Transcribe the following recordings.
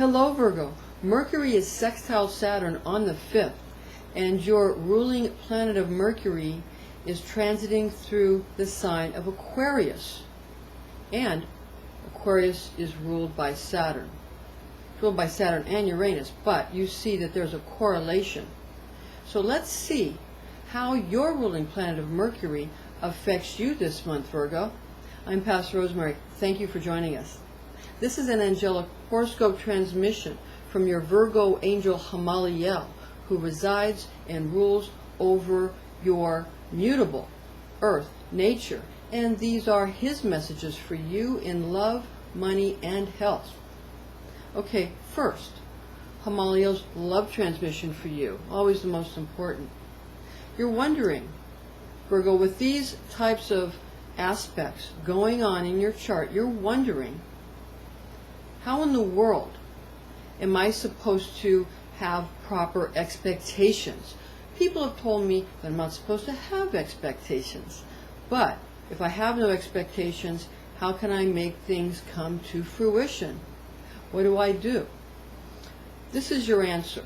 Hello Virgo. Mercury is sextile Saturn on the 5th, and your ruling planet of Mercury is transiting through the sign of Aquarius. And Aquarius is ruled by Saturn. It's ruled by Saturn and Uranus, but you see that there's a correlation. So let's see how your ruling planet of Mercury affects you this month, Virgo. I'm Pastor Rosemary. Thank you for joining us. This is an angelic horoscope transmission from your Virgo angel Hamaliel, who resides and rules over your mutable earth, nature, and these are his messages for you in love, money, and health. Okay, first, Hamaliel's love transmission for you, always the most important. You're wondering, Virgo, with these types of aspects going on in your chart, you're wondering, how in the world am I supposed to have proper expectations? People have told me that I'm not supposed to have expectations. But if I have no expectations, how can I make things come to fruition? What do? This is your answer.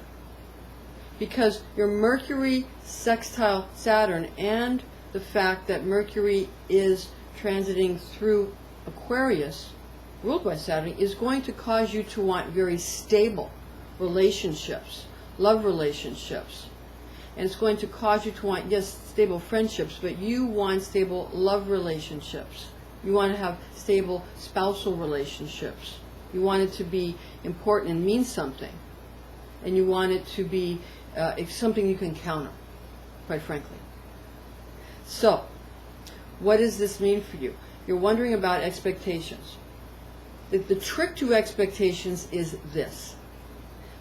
Because your Mercury sextile Saturn and the fact that Mercury is transiting through Aquarius, ruled by Saturn, is going to cause you to want very stable relationships, love relationships. And it's going to cause you to want, yes, stable friendships, but you want stable love relationships. You want to have stable spousal relationships. You want it to be important and mean something. And you want it to be something you can count on, quite frankly. So, what does this mean for you? You're wondering about expectations. The trick to expectations is this.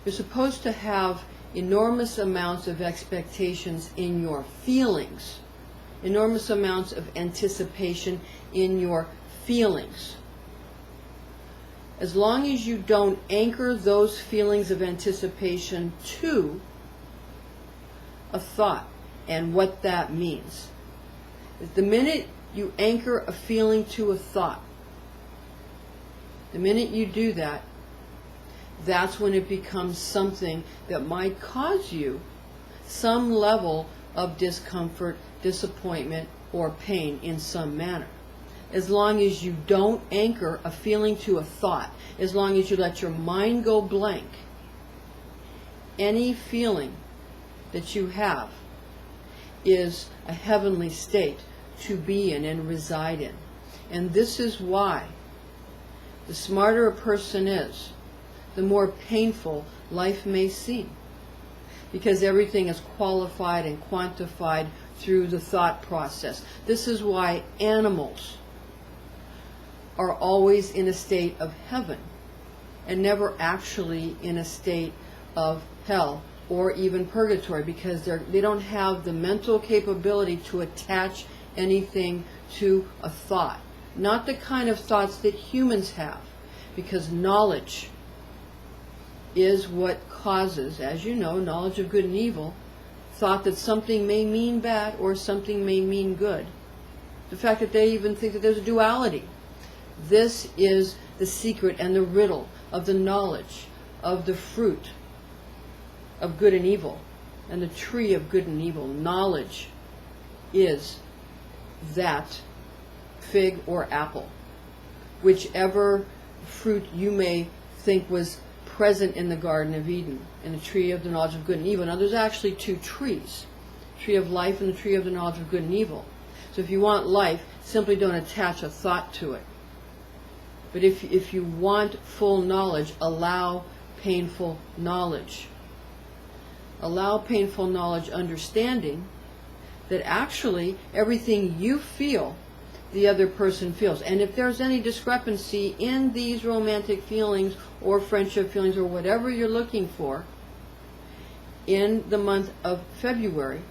You're supposed to have enormous amounts of expectations in your feelings, enormous amounts of anticipation in your feelings. As long as you don't anchor those feelings of anticipation to a thought and what that means. The minute you anchor a feeling to a thought, the minute you do that, that's when it becomes something that might cause you some level of discomfort, disappointment, or pain in some manner. As long as you don't anchor a feeling to a thought, as long as you let your mind go blank, any feeling that you have is a heavenly state to be in and reside in. And this is why the smarter a person is, the more painful life may seem, because everything is qualified and quantified through the thought process. This is why animals are always in a state of heaven and never actually in a state of hell or even purgatory, because they don't have the mental capability to attach anything to a thought. Not the kind of thoughts that humans have, because knowledge is what causes, as you know, knowledge of good and evil, thought that something may mean bad or something may mean good. The fact that they even think that there's a duality. This is the secret and the riddle of the knowledge of the fruit of good and evil and the tree of good and evil. Knowledge is that fig or apple, whichever fruit you may think was present in the Garden of Eden, in the tree of the knowledge of good and evil. Now there's actually two trees, tree of life and the tree of the knowledge of good and evil. So if you want life, simply don't attach a thought to it. But if you want full knowledge, allow painful knowledge. Allow painful knowledge, understanding that actually everything you feel, the other person feels. And if there's any discrepancy in these romantic feelings or friendship feelings or whatever you're looking for in the month of February,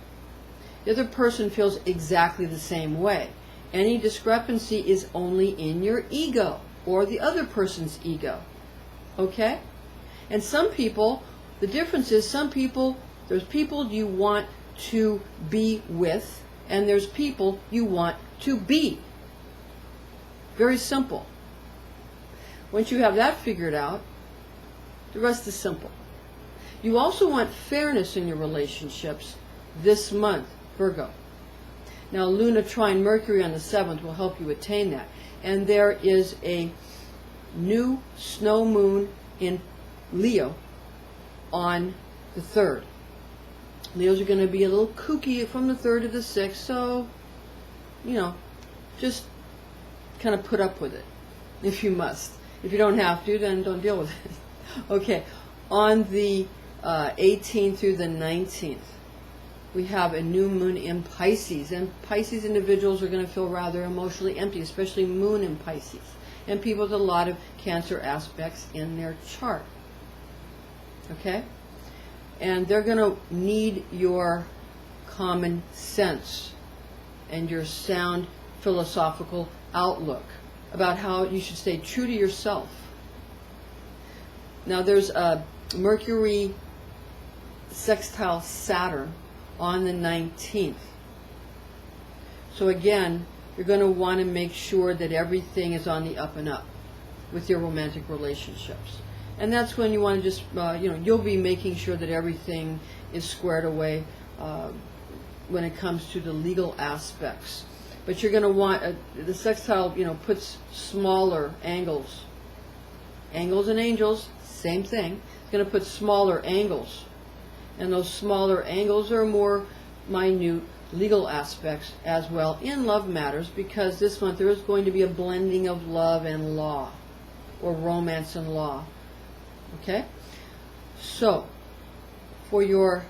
the other person feels exactly the same way. Any discrepancy is only in your ego or the other person's ego. Okay? And some people, the difference is there's people you want to be with, and there's people you want to be. Very simple. Once you have that figured out, The rest is simple. You also want fairness in your relationships this month, Virgo. Now, Luna trine Mercury on the 7th will help you attain that. And there is a new snow moon in Leo on the 3rd. Leos are going to be a little kooky from the 3rd to the 6th, so, just kind of put up with it if you must. If you don't have to, then don't deal with it. Okay, on the 18th through the 19th, we have a new moon in Pisces, and Pisces individuals are going to feel rather emotionally empty, especially moon in Pisces, and people with a lot of Cancer aspects in their chart. Okay? And they're going to need your common sense and your sound philosophical outlook about how you should stay true to yourself. Now, there's a Mercury sextile Saturn on the 19th. So again, you're going to want to make sure that everything is on the up and up with your romantic relationships. And that's when you want to just, you'll be making sure that everything is squared away when it comes to the legal aspects. But you're going to want, the sextile, puts smaller angles. Angles and angels, same thing. It's going to put smaller angles. And those smaller angles are more minute legal aspects as well in love matters, because this month there is going to be a blending of love and law, or romance and law. Okay? So, for your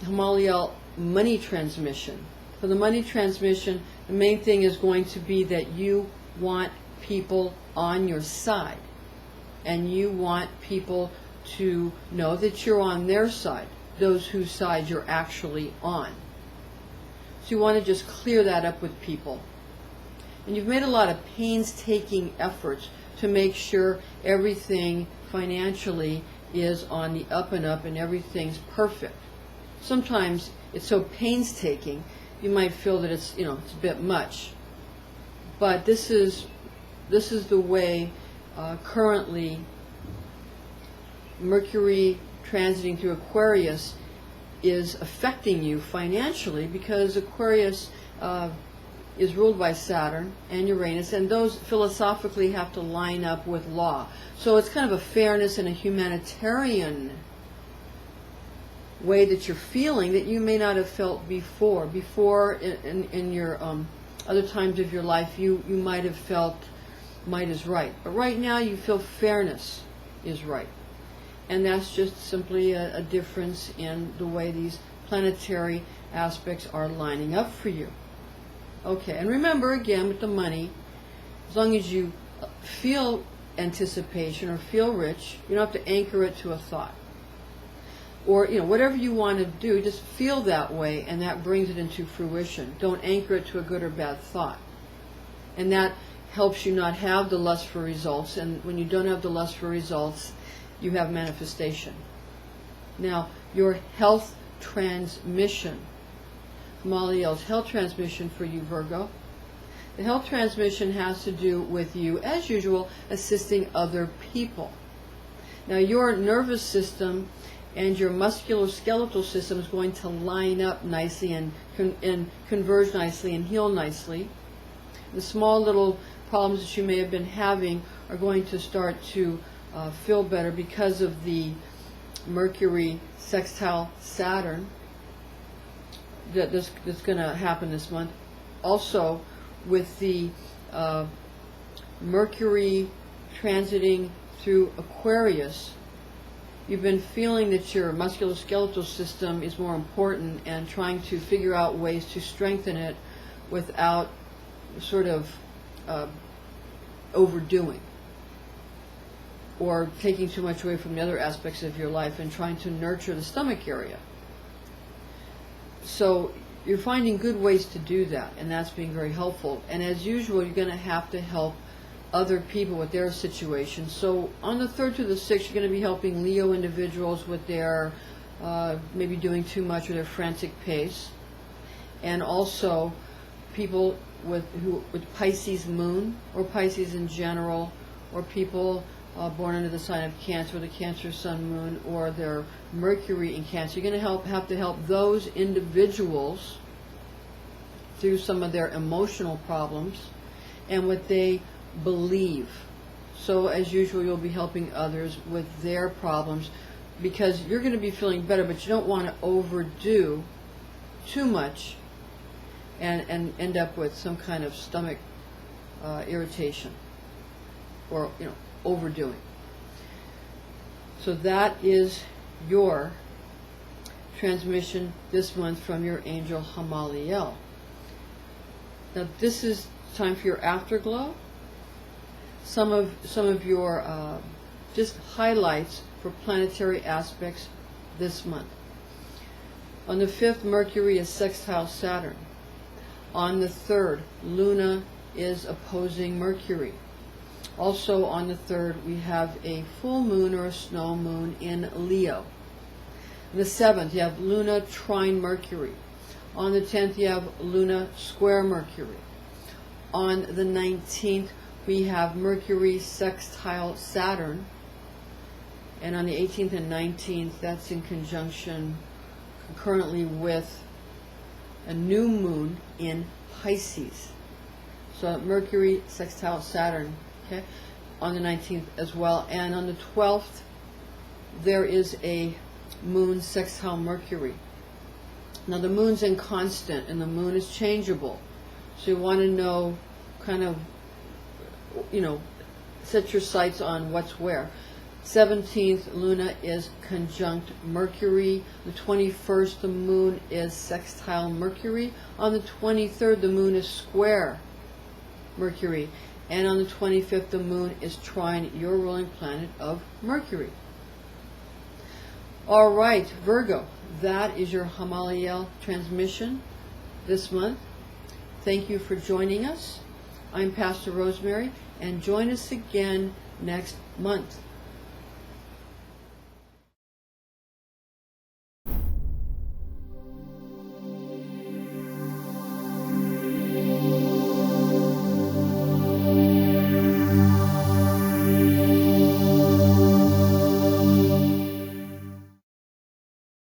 Hamaliel money transmission, for the money transmission, the main thing is going to be that you want people on your side, and you want people to know that you're on their side, those whose side you're actually on. So you want to just clear that up with people. And you've made a lot of painstaking efforts to make sure everything financially is on the up and up and everything's perfect. Sometimes it's so painstaking you might feel that it's it's a bit much. But this is the way currently Mercury transiting through Aquarius is affecting you financially, because Aquarius is ruled by Saturn and Uranus, and those philosophically have to line up with law. So it's kind of a fairness and a humanitarian way that you're feeling that you may not have felt before. Before, in your other times of your life, you might have felt might is right. But right now you feel fairness is right. And that's just simply a difference in the way these planetary aspects are lining up for you. Okay, and remember again with the money, as long as you feel anticipation or feel rich, you don't have to anchor it to a thought. Or, whatever you want to do, just feel that way, and that brings it into fruition. Don't anchor it to a good or bad thought. And that helps you not have the lust for results, and when you don't have the lust for results, you have manifestation. Now, your health transmission. Hamaliel's health transmission for you, Virgo. The health transmission has to do with you, as usual, assisting other people. Now, your nervous system and your musculoskeletal system is going to line up nicely and converge nicely and heal nicely. The small little problems that you may have been having are going to start to feel better because of the Mercury sextile Saturn that's going to happen this month. Also, with the Mercury transiting through Aquarius, you've been feeling that your musculoskeletal system is more important and trying to figure out ways to strengthen it without sort of overdoing or taking too much away from the other aspects of your life, and trying to nurture the stomach area. So you're finding good ways to do that, and that's being very helpful. And as usual, you're going to have to help other people with their situations. So on the 3rd to the 6th, you're going to be helping Leo individuals with their maybe doing too much or their frantic pace, and also people with Pisces moon or Pisces in general, or people born under the sign of Cancer, the Cancer Sun, Moon, or their Mercury in Cancer. You're going to have to help those individuals through some of their emotional problems and what they believe. So as usual, you'll be helping others with their problems, because you're going to be feeling better, but you don't want to overdo too much and end up with some kind of stomach irritation or overdoing. So that is your transmission this month from your angel Hamaliel. Now this is time for your afterglow. Some of your just highlights for planetary aspects this month. On the 5th, Mercury is sextile Saturn. On the 3rd, Luna is opposing Mercury. Also on the 3rd, we have a full moon or a snow moon in Leo. On the 7th, you have Luna trine Mercury. On the 10th, you have Luna square Mercury. On the 19th, we have Mercury sextile Saturn. And on the 18th and 19th, that's in conjunction concurrently with a new moon in Pisces. So Mercury sextile Saturn, okay, on the 19th as well. And on the 12th, there is a moon sextile Mercury. Now the moon's inconstant and the moon is changeable. So you want to know, kind of, set your sights on what's where. 17th, Luna is conjunct Mercury. The 21st, the moon is sextile Mercury. On the 23rd, the moon is square Mercury. And on the 25th, the moon is trine your ruling planet of Mercury. All right, Virgo, that is your Hamaliel transmission this month. Thank you for joining us. I'm Pastor Rosemary, and join us again next month.